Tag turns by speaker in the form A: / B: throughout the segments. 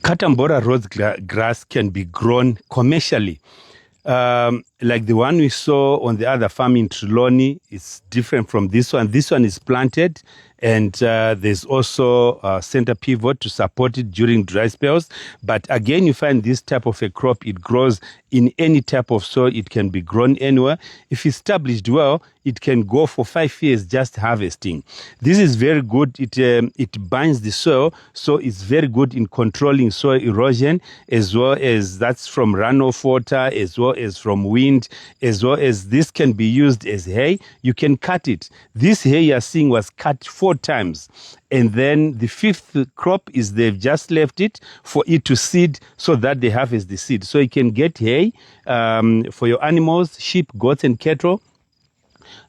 A: Katambora Rhodes grass can be grown commercially. Like the one we saw on the other farm in Trelawney, it's different from this one. This one is planted, and there's also a center pivot to support it during dry spells. But again, you find this type of a crop, it grows in any type of soil. It can be grown anywhere. If established well, it can go for 5 years just harvesting. This is very good. It binds the soil, so it's very good in controlling soil erosion, as well as that's from runoff water, as well as from wind, as well as this can be used as hay. You can cut it. This hay you're seeing was cut 4 times. And then the 5th crop is they've just left it for it to seed so that they harvest the seed. So you can get hay for your animals, sheep, goats, and cattle.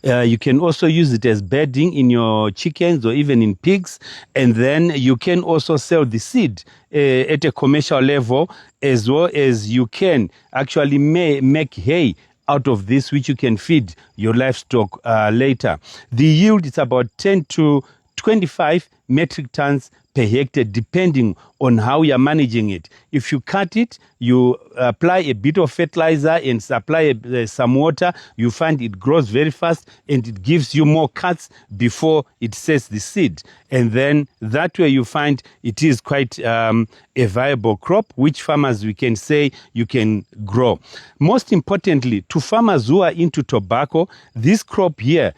A: You can also use it as bedding in your chickens or even in pigs. And then you can also sell the seed at a commercial level, as well as you can actually make hay out of this, which you can feed your livestock later. The yield is about 10 to 25 metric tons per hectare, depending on how you're managing it. If you cut it, you apply a bit of fertilizer and supply some water, you find it grows very fast and it gives you more cuts before it sets the seed. And then that way you find it is quite a viable crop, which farmers we can say you can grow. Most importantly, to farmers who are into tobacco, this crop here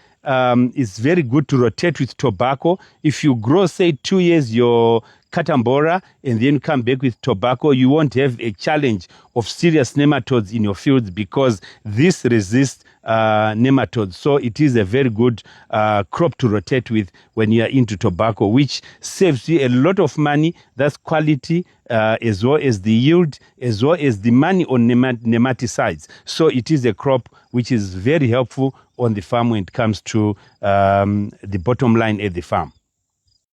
A: is very good to rotate with tobacco. If you grow, say, 2 years your Katambora and then come back with tobacco, you won't have a challenge of serious nematodes in your fields because this resists nematodes. So it is a very good crop to rotate with when you are into tobacco, which saves you a lot of money. That's quality, as well as the yield, as well as the money on nematicides. So it is a crop which is very helpful on the farm when it comes to the bottom line at the farm.